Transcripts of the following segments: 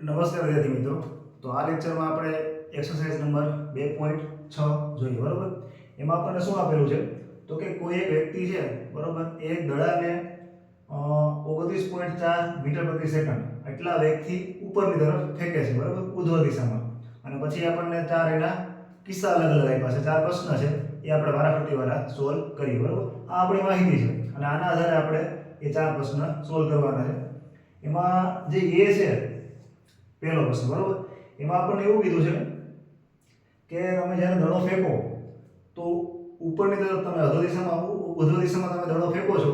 નમસ્કાર વિદ્યાર્થી મિત્રો. તો આ લેક્ચરમાં આપણે એક્સરસાઇઝ નંબર 2.6 જોઈએ, બરોબર. એમાં આપણને શું આપેલું છે તો કે કોઈ એક વ્યક્તિ છે, બરોબર, એક દડાને 29.4 મીટર પ્રતિ સેકન્ડ એટલા વેગથી ઉપરની તરફ ફેંકે છે, બરોબર, ઉર્ધ્વ દિશામાં. અને પછી આપણને ચાર એના કિસ્સા અલગ અલગ આપ્યા છે, ચાર પ્રશ્ન છે, એ આપણે વારાફરતી વારા સોલ્વ કરીએ, બરોબર. આ આપણી માહિતી છે અને આના આધારે આપણે એ ચાર પ્રશ્ન સોલ્વ કરવાના છે. એમાં જે એ છે પહેલો પ્રશ્ન, બરોબર, એમાં આપણને એવું કીધું છે કે તમે જ્યારે દડો ફેંકો તો ઉપરની તરફ તમે ઉર્ધ્વ દિશામાં તમે દડો ફેંકો છો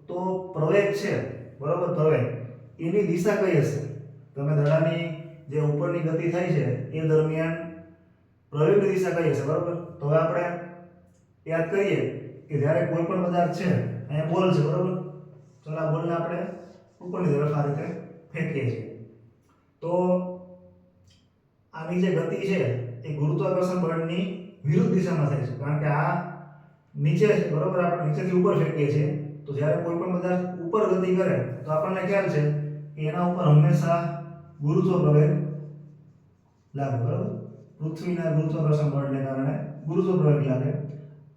તો પ્રવેગ છે, બરોબર, પ્રવેગ એની દિશા કઈ હશે? તમે દડાની જે ઉપરની ગતિ થાય છે એ દરમિયાન પ્રવેગની દિશા કઈ હશે, બરોબર. તો હવે આપણે યાદ કરીએ કે જ્યારે કોઈ પણ પદાર્થ છે, અહીંયા બોલ છે, બરોબર, ચલો આ બોલને આપણે ઉપરની તરફ આ રીતે ફેંકીએ છીએ તો આની જે ગતિ છે એ ગુરુત્વાકર્ષણ બળની વિરુદ્ધ દિશામાં થાય છે, કારણ કે આ નીચે છે, બરોબર, આપણે નીચેથી ઉપર ફેંકીએ છીએ. તો જ્યારે કોઈ પણ પદાર્થ ઉપર ગતિ કરે તો આપણને ખ્યાલ છે કે એના ઉપર હંમેશા ગુરુત્વ પ્રવેગ લાગે, બરોબર. પૃથ્વીના ગુરુત્વાકર્ષણ બળને કારણે ગુરુત્વ પ્રવેગ લાગે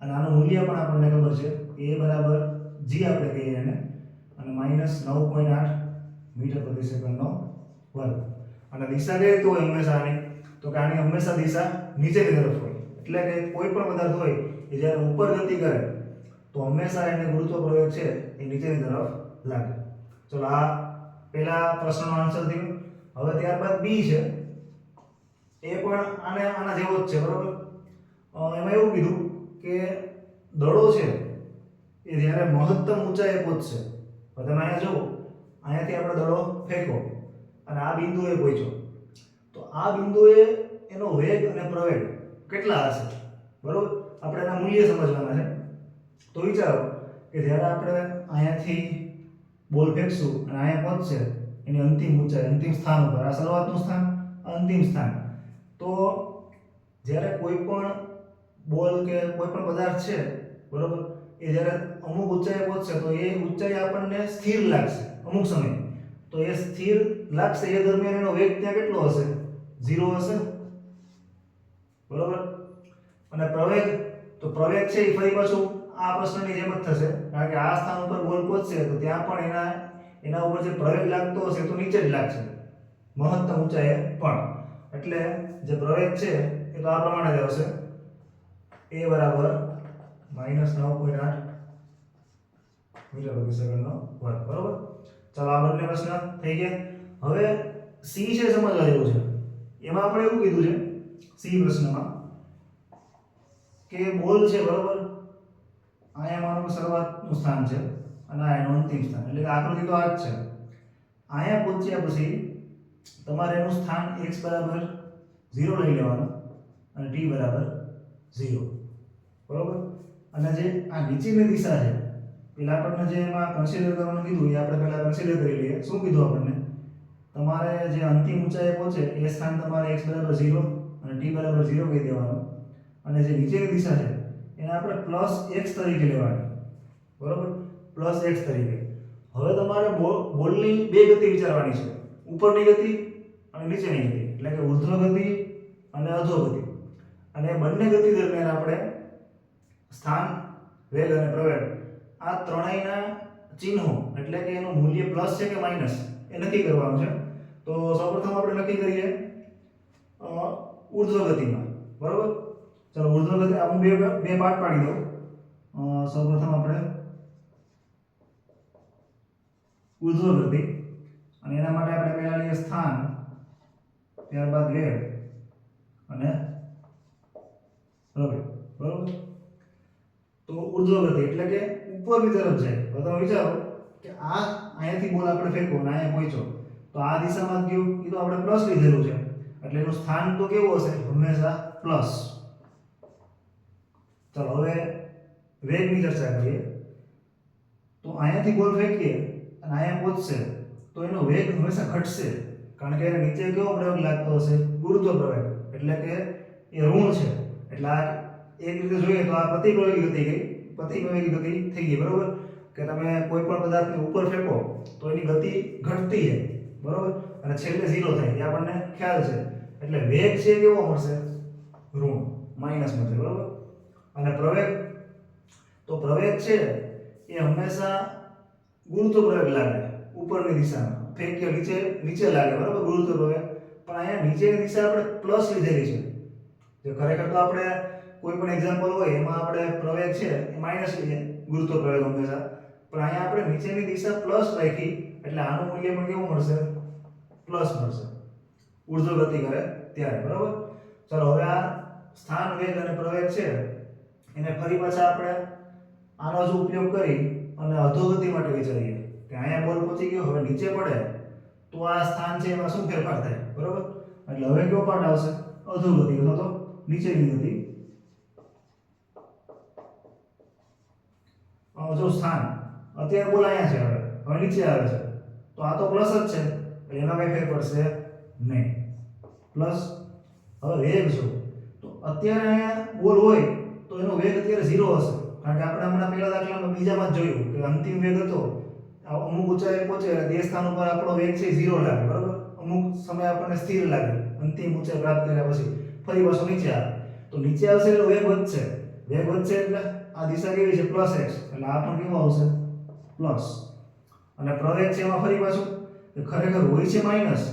અને આનું મૂલ્ય પણ આપણને ખબર છે કે a બરાબર g આપણે કહીએ એને, અને -9.8 મીટર પ્રતિ સેકન્ડનો વર્ગ. અને દિશા કઈ રીતે હોય હંમેશા આની? તો કે આની હંમેશા દિશા નીચેની તરફ હોય. એટલે કે કોઈ પણ પદાર્થ હોય એ જ્યારે ઉપર ગતિ કરે તો હંમેશા એને ગુરુત્વ પ્રવેગ છે એ નીચેની તરફ લાગે. ચલો આ પહેલા પ્રશ્નનો આન્સર થયો. હવે ત્યારબાદ બી છે, એ પણ આના જેવો જ છે, બરોબર. એમાં એવું કીધું કે દડો છે એ જ્યારે મહત્તમ ઊંચાઈએ પહોંચશે, તો તમે અહીંયા જુઓ, અહીંયાથી આપણે દડો ફેંકો અને આ બિંદુએ પહોંચ્યો તો આ બિંદુએ એનો વેગ અને પ્રવેગ કેટલા હશે, બરોબર. આપણે એના મૂલ્ય સમજવાના છે. તો વિચારો કે જ્યારે આપણે અહીંયાથી બોલ ફેંકશું અને અહીંયા પહોંચશે એની અંતિમ ઊંચાઈ, અંતિમ સ્થાન ઉપર, આ શરૂઆતનું સ્થાન, અંતિમ સ્થાન. તો જ્યારે કોઈ પણ બોલ કે કોઈ પણ પદાર્થ છે, બરોબર, એ જ્યારે અમુક ઊંચાઈએ પહોંચશે તો એ ઊંચાઈ આપણને સ્થિર લાગશે અમુક સમય. તો એ સ્થિર લાગશે એ દરમિયાન એનો વેગ ત્યાં કેટલો હશે? 0 હશે, બરોબર. અને પ્રવેગ, તો પ્રવેગ છે એ ફરી પાછું આ પ્રશ્નની જેમ જ થશે, કારણ કે આ સ્થાન ઉપર બોલ પહોંચશે તો ત્યાં પણ એના ઉપર જે પ્રવેગ લાગતો હશે તો નીચે જ લાગશે મહત્તમ ઊંચાઈએ પણ. એટલે જે પ્રવેગ છે એ તો આ પ્રમાણે જ આવશે, a બરાબર -9.8 મીટર પ્રતિ સેકન્ડનો વર્ગ, બરોબર. ચાલો આ બંને પ્રશ્ન થઈ ગયા. હવે સી છે સમજવા જેવું છે. એમાં આપણે એવું કીધું છે સી પ્રશ્નમાં કે બોલ છે, બરોબર, અહીંયા માનો કે શરૂઆતનું સ્થાન છે અને આ એનું અંતિમ સ્થાન, એટલે કે આકૃતિ તો આ જ છે. અહીંયા પહોંચ્યા પછી તમારે એનું સ્થાન x બરાબર 0 લઈ લેવાનું અને t બરાબર 0, બરોબર. અને જે આ નીચેની દિશા છે, પેલા આપણને જે એમાં કન્સિડર કરવાનું કીધું એ આપણે પહેલા કન્સિડર કરી લઈએ. શું કીધું આપણને? તમારે જે અંતિમ ઊંચાઈએ પહોંચે એ સ્થાન તમારે x બરાબર 0 અને t બરાબર 0 કહી દેવાનું, અને જે નીચેની દિશા છે એને આપણે +x તરીકે લેવાની, બરોબર, +x તરીકે. હવે તમારે બોલની બે ગતિ વિચારવાની છે, ઉપરની ગતિ અને નીચેની ગતિ, એટલે કે ઉર્ધ્વ ગતિ અને અધો ગતિ. અને બંને ગતિ દરમિયાન આપણે સ્થાન, વેગ અને પ્રવેગ આ ત્રણેયના ચિહ્નો, એટલે કે એનું મૂલ્ય પ્લસ છે કે માઈનસ એ નક્કી કરવાનું છે. તો સૌપ્રથમ આપણે નક્કી કરીએ ઉર્ધ્વ ગતિમાં, બરોબર. ચલો ઉર્ધ્વ ગતિ હું બે પાર્ટ પાડી દઉં. સૌપ્રથમ આપણે ઉર્ધ્વ ગતિ, અને એના માટે આપણે પહેલા લઈએ સ્થાન, ત્યારબાદ વેગ અને પ્રવેગ, બરોબર. તો ઉર્ધ્વ ગતિ એટલે કે ઉપરની તરફ જાય. તો તમે વિચારો કે અહીંયાથી બોલ આપણે ફેંકો અને અહીંયા પહોંચ્યો તો આ દિશામાં ગયું, એ તો આપણે પ્લસ લીધેલું છે, એટલે એનું સ્થાન તો કેવું હશે? હંમેશા પ્લસ. ચલો હવે વેગની ચર્ચા કરીએ. તો અહીંયાથી બોલ ફેંકીએ અને અહીંયા પહોંચશે તો એનો વેગ હંમેશા ઘટશે, કારણ કે એને નીચે કેવો પ્રવેગ લાગતો હશે? ગુરુત્વ પ્રવેગ, એટલે કે એ ઋણ છે. એટલે આ એક રીતે જોઈએ તો આ પ્રતિપ્રવેગી ગતિ ગઈ, પ્રતિપ્રવેગી ગતિ થઈ ગઈ, બરોબર. કે તમે કોઈ પણ પદાર્થને ઉપર ફેંકો તો એની ગતિ ઘટતી જાય, બરોબર. અને છેલ્લે 0 થાય એ આપણને ખ્યાલ છે. એટલે વેગ છે એ કેવો મળશે? ઋણ, માઈનસ મળશે, બરોબર. અને પ્રવેગ, તો પ્રવેગ છે એ હંમેશા ગુરુત્વ પ્રવેગ લાગે ઉપરની દિશામાં, ફેંક્યો નીચે લાગે, બરોબર, ગુરુત્વ પ્રવેગ. પણ અહીંયા નીચેની દિશા આપણે પ્લસ લીધેલી છે. જે ખરેખર તો આપણે કોઈ પણ એક્ઝામ્પલ હોય એમાં આપણે પ્રવેગ છે એ માઈનસ લઈએ, ગુરુત્વ પ્રવેગ હંમેશા. પણ અહીંયા આપણે નીચેની દિશા પ્લસ રાખી એટલે આનું મૂલ્ય પણ કેવું મળશે? પ્લસ મળશે, ઉર્ધ્વ ગતિ કરે ત્યારે, બરોબર. ચાલો હવે આ સ્થાન વેગ અને પ્રવેગ છે એને ફરી પાછા આપણે આનો જ ઉપયોગ કરી અને અધોગતિ માટે વિચારીએ કે અહીંયા બોલ પહોંચી ગયો, હવે નીચે પડે તો આ સ્થાન છે એમાં શું ફેરફાર થાય, બરોબર. એટલે હવે કયો પાર્ટ આવશે? અધોગતિ અથવા તો નીચેની ગતિ. જો સ્થાન અત્યારે બોલ અહીંયા છે, હવે નીચે આવે છે તો આ તો પ્લસ જ છે એટલે એમાં કઈ ફેર પડશે નહીં, પ્લસ. હવે વેગ જો, તો અત્યારે અહીંયા બોલ હોય તો એનો વેગ અત્યારે 0 હશે, કારણ કે આપણે હમણાં પહેલા દાખલામાં બીજામાં જ જોયું કે અંતિમ વેગ હતો અમુક ઊંચાઈએ પહોંચે તે સ્થાન ઉપર આપણો વેગ છે 0 લાગે, બરોબર. અમુક સમય આપણને સ્થિર લાગે અંતિમ ઊંચાઈ પ્રાપ્ત કર્યા પછી ફરી પાછો નીચે આવે, તો નીચે આવશે એટલે વેગ વધશે, વેગ વધશે એટલે આ દિશા કેવી છે? પ્લસ x, એટલે આ પણ કેવો આવશે? પ્લસ. અને પ્રવેગ છે એમાં ફરી પાછું ખરેખર હોય છે માઈનસ,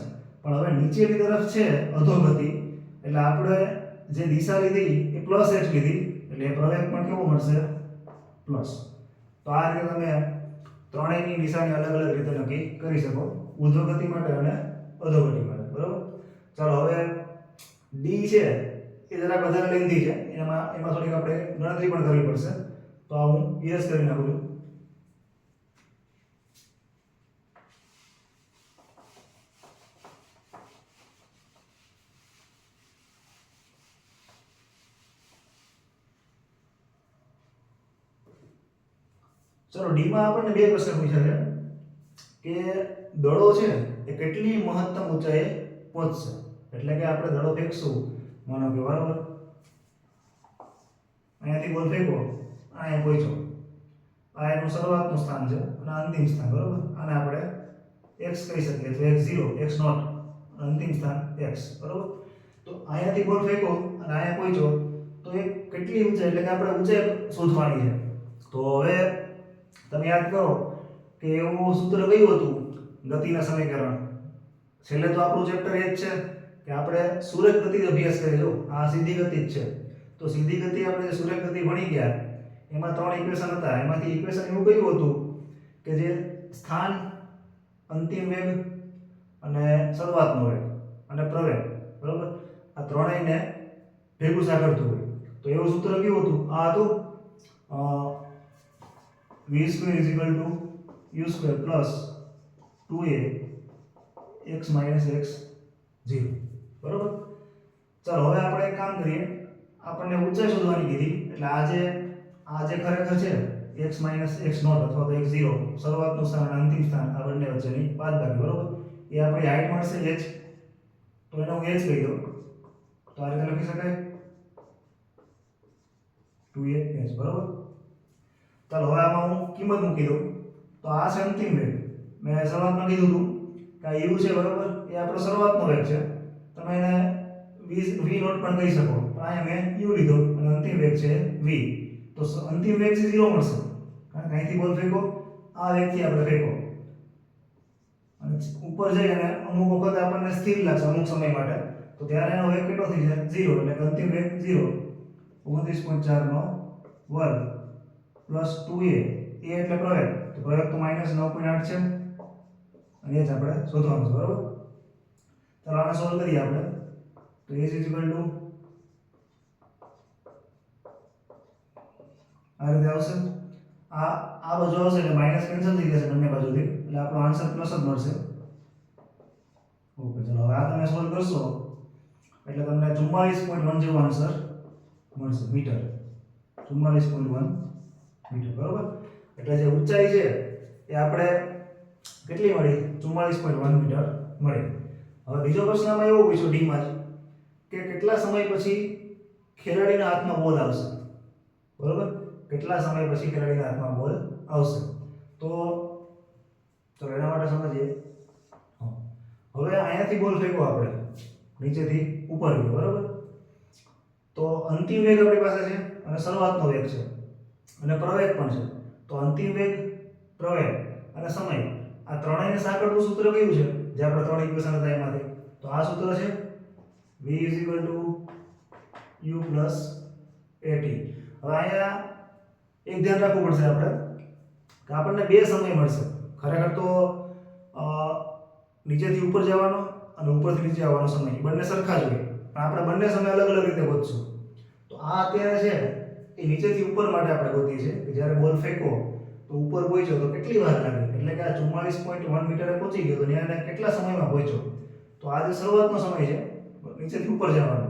પણ હવે નીચેની તરફ છે અધોગતિ એટલે આપણે જે દિશા લીધી એ પ્લસ x લીધી એટલે એ પ્રવેગ પણ કેવો મળશે? પ્લસ. તો આ રીતે તમે ત્રણેયની દિશાની અલગ અલગ રીતે નક્કી કરી શકો, ઉર્ધ્વ ગતિ માટે અને અધોગતિ માટે, બરોબર. ચાલો હવે ડી છે એ જરાક વધારે લેન્ધી છે, એમાં થોડીક આપણે ગણતરી પણ કરવી પડશે, તો આ હું ઇરેઝ કરી નાખું છું. ચલો ડી માં આપણને બે પ્રશ્ન પૂછ્યા છે કે દડો છે એ કેટલી મહત્તમ ઊંચાઈએ પહોંચશે, એટલે કે આપણે દડો ફેંકશું, માનો કે બરાબર અહીંયાથી બોલ ફેંકો, અહીંયા પહોંચ્યો, આ એનું શરૂઆતનું સ્થાન છે અને અંતિમ સ્થાન, બરાબર. આને આપણે x કહી શકીએ તો x0 x0 અંતિમ સ્થાન x, બરાબર. તો અહીંયાથી બોલ ફેંકો અને અહીંયા પહોંચ્યો તો એ કેટલી ઊંચાઈ, એટલે કે આપણે ઊંચાઈ શોધવાની છે. તો હવે તમે યાદ કરો કે એવું સૂત્ર કયું હતું ગતિના સમીકરણ? છેલ્લે તો આપણું ચેપ્ટર એ જ છે કે આપણે સુરેખ ગતિ અભ્યાસ કરીશું, આ સીધી ગતિ જ છે. તો સીધી ગતિ આપણે જે સુરેખ ગતિ ભણી ગયા એમાં 3 ઇક્વેશન હતા, એમાંથી ઇક્વેશન એવું કયું હતું કે જે સ્થાન, અંતિમ વેગ અને શરૂઆતનો વેગ અને પ્રવેગ, બરોબર, આ ત્રણેયને ભેગું સાંકળતું હોય. તો એવું સૂત્ર કેવું હતું? આ હતું v² = u² plus 2a x - x0, બરોબર. ચાલો હવે આપણે એક કામ કરીએ, આપણને ઊંચાઈ શોધવાની કીધી એટલે આ જે ખરેખર છે x - x0 અથવા તો x0 શરૂઆતનું સ્થાન અને અંતિમ સ્થાન આ બંને વચ્ચેની બાદબાકી, બરોબર, એ આપણી હાઈટ મળશે h, તો એનો હું h કહી દઉં, તો આ રીતે લખી શકાય 2a h, બરોબર. ચાલો હવે આમાં હું કિંમત મૂકી દઉં, તો આ છે અંતિમ વેગ, મેં શરૂઆતમાં કીધું હતું કે આ u છે, બરોબર, એ આપણો શરૂઆતનો વેગ છે, તમે એને v નોટ પણ કહી શકો, પણ અહીંયા મેં u લીધો અને અંતિમ વેગ છે v, તો અંતિમ વેગ છે 0 મળશે, કારણ કે અહીંથી બોલ ફેંકો, આ વેગથી આપણે ફેંકો અને ઉપર જઈ અને અમુક વખત આપણને સ્થિર લાગશે અમુક સમય માટે, તો ત્યારે એનો વેગ કેટલો થઈ જાય? 0, એટલે કે અંતિમ વેગ 0, 29.4 નો વર્ગ પ્લસ 2a, a એટલે પ્રવેગ, તો પ્રવેગ તો -9.8 છે અને એ જ આપણે શોધવાનું છે, બરોબર. ચાલો આને સોલ્વ કરીએ આપણે, તો a = આ રીતે આવશે, આ બાજુ આવશે એટલે માઈનસ કેન્સલ થઈ જશે બંને બાજુથી, એટલે આપણો આન્સર પ્લસ જ મળશે. ઓકે, ચલો હવે આ તમે સોલ્વ કરશો એટલે તમને 44.1 આન્સર મળશે, મીટર, 44.1 મીટર, બરોબર. એટલે જે ઊંચાઈ છે એ આપણે કેટલી મળી? 44.1 મીટર મળી. હવે બીજો પ્રશ્ન આમાં એવો પૂછ્યો ડી માં કે કેટલા સમય પછી ખેલાડીના હાથમાં બોલ આવશે, બરોબર, કેટલા સમય પછી ખેલાડીના હાથમાં બોલ આવશે. તો ચલો એના માટે સમજીએ. હવે અહીંયાથી બોલ ફેંકો આપણે નીચેથી ઉપર ગયો બરાબર. તો અંતિમ વેગ આપણી પાસે છે અને શરૂઆતનો વેગ છે અને પ્રવેગ પણ છે. તો અંતિમ વેગ, પ્રવેગ અને સમય આ ત્રણેયને સાંકળતું સૂત્ર કયું છે જે આપણે ત્રણ ઇક્વેશન હતા એમાંથી? તો આ સૂત્ર છે v u + at. હવે અહીંયા એક ધ્યાન રાખવું પડશે આપણે કે આપણને બે સમય મળશે. ખરેખર તો નીચેથી ઉપર જવાનો અને ઉપરથી નીચે આવવાનો સમય બંને સરખા જ હોય, પણ આપણે બંને સમય અલગ અલગ રીતે ગોતશું. તો આ અત્યારે છે એ નીચેથી ઉપર માટે આપણે ગોતીએ છીએ કે જ્યારે બોલ ફેંકો તો ઉપર પહોંચ્યો તો કેટલી વાર લાગે, એટલે કે આ 44.1 મીટરે પહોંચી ગયો તો ત્યાં કેટલા સમયમાં પહોંચ્યો. તો આ જે શરૂઆતનો સમય છે નીચેથી ઉપર જવાનો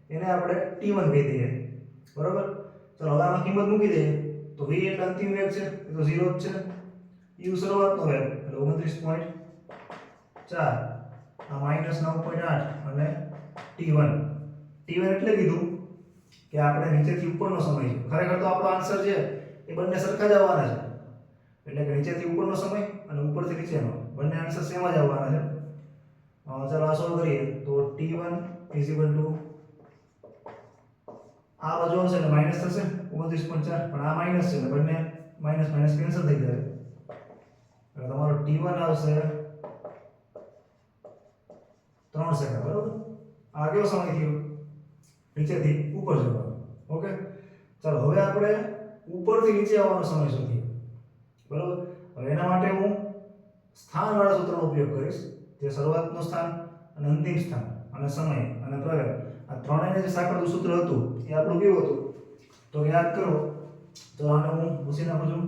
એને આપણે t1 કહી દઈએ બરોબર. ચલો હવે આમાં કિંમત મૂકી દઈએ. તો v એટલે અંતિમ વેગ છે એ તો 0 જ છે. u શરૂઆતનો વેગ એટલે 29.4 આ -9.8 અને t1 એટલે કીધું કે આપણે નીચેથી ઉપરનો સમય છે. ખરેખર તો આપણો આન્સર છે એ બંને સરખા જ આવવાના છે, એટલે કે નીચેથી ઉપરનો સમય અને ઉપરથી નીચેનો બંને આન્સર સેમ જ આવવાના છે. ચાલો આ સોલ્વ કરીએ. તો t1 આ બાજુ આવશે એટલે માઈનસ થશે 29.4, પણ આ માઈનસ છે એટલે બંને માઈનસ માઈનસ કેન્સલ થઈ જશે. એટલે તમારો t1 આવશે 3 સેકન્ડ બરોબર. આ કેવો સમય થયો? નીચેથી ઉપર જવાનો. ઓકે, ચાલો હવે આપણે ઉપરથી નીચે આવવાનો સમય શોધીએ બરોબર. હવે એના માટે હું સ્થાનવાળા સૂત્રનો ઉપયોગ કરીશ, જે શરૂઆતનું સ્થાન અને અંતિમ સ્થાન અને સમય અને પ્રવેગ આ ત્રણેયને જે સાંકળતું સૂત્ર હતું એ આપણું કેવું હતું? તો યાદ કરો. તો આને હું ભૂસી નાખું છું.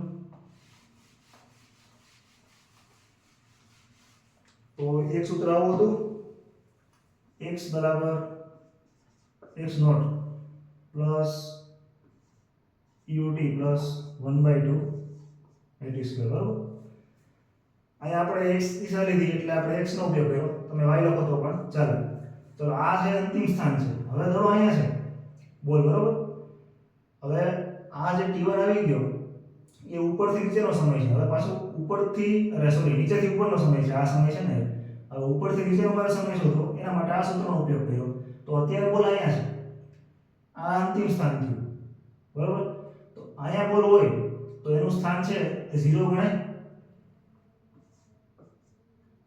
તો એક સૂત્ર આવું હતું, x બરાબર x0 plus ut plus 1/2 at² બરાબર. અહીંયા આપણે x દિશા લીધી એટલે આપણે x નો ઉપયોગ કર્યો, તમે y લખો તો પણ ચાલે. ચલો આ છે અંતિમ સ્થાન છે. હવે ધરો અહીંયા છે બોલ બરાબર. હવે આ જે t1 આવી ગયો એ ઉપરથી નીચેનો સમય છે. હવે પાછું ઉપરથી નીચેથી ઉપરનો સમય છે. આ સમય છે ને, હવે ઉપરથી નીચેનો મારે સમય શોધો, એના માટે આ સૂત્રનો ઉપયોગ કર્યો. તો અત્યારે બોલ અહીંયા છે, આ અંતિમ સ્થાન થયું બરાબર. તો અહીંયા બોલ હોય તો એનું સ્થાન છે એ 0 ગણાય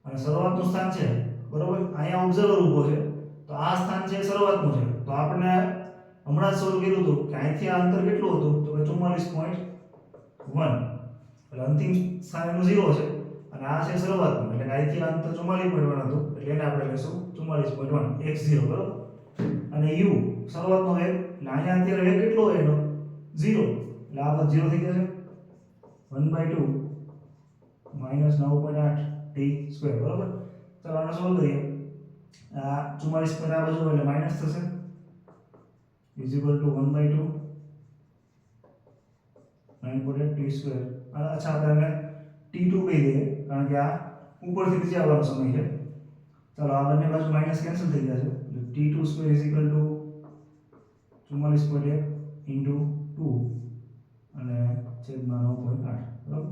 અને શરૂઆતનું સ્થાન છે બરાબર. અહીંયા ઓબ્ઝર્વર ઊભો છે તો આ સ્થાન છે શરૂઆતનું છે. તો આપણે હમણાં જ સોલ્વ કર્યું હતું કે અહીંથી આ અંતર કેટલું હતું? તો કે 44.1 એટલે અંતિમ સ્થાન એનું 0 છે અને આ છે શરૂઆતનું, એટલે કે અહીંથી આ અંતર 44.1 હતું એટલે એને આપણે લઈશું 44.1 x0 બરાબર. અને u શરૂઆતનો વેગ એટલે અહીંયા અત્યારે વેગ કેટલો હોય એનો? 0 એટલે આ પદ 0 થઈ જશે 1/2 -9.8 t² બરાબર. ચાલો આને સોલ્વ કરીએ. આ 44 પર આ બાજુ એટલે માઈનસ થશે = 1/2 9.8 t². અચ્છા આપણે t2 કહી દઈએ કારણ કે આ ઉપરથી નીચે આવવાનો સમય છે. ચાલો આ બંને બાજુ માઈનસ કેન્સલ થઈ જશે એટલે t2² = 44.1 * 2 અને છેદમાં 9.8 બરાબર.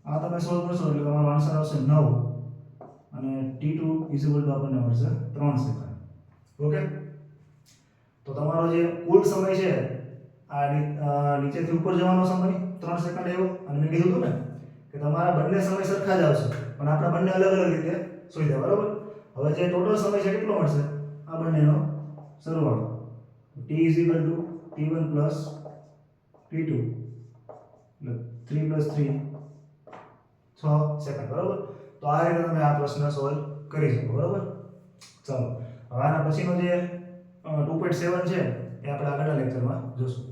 આ તમે સોલ્વ કરશો એટલે તમારો આન્સર આવશે 9 અને t2 = આપણને મળશે 3 સેકન્ડ. ઓકે, તો તમારો જે કુલ સમય છે આ નીચેથી ઉપર જવાનો સમય 3 સેકન્ડ આવ્યો. અને મેં કીધું હતું ને કે તમારા બંને સમય સરખા જ આવશે, પણ આપણે બંને અલગ અલગ રીતે શોધ્યા બરાબર. હવે જે ટોટલ સમય છે કેટલો મળશે? આ બંનેનો સરવાળો t = t1 + t2 એટલે 3 + 3 6 સેકન્ડ બરાબર. તો આ રીતે તમે આ પ્રશ્ન સોલ્વ કરી શકો બરાબર. ચાલો હવે આના પછીનો જે 2.7 છે એ આપણે આગળના લેક્ચરમાં જોશું.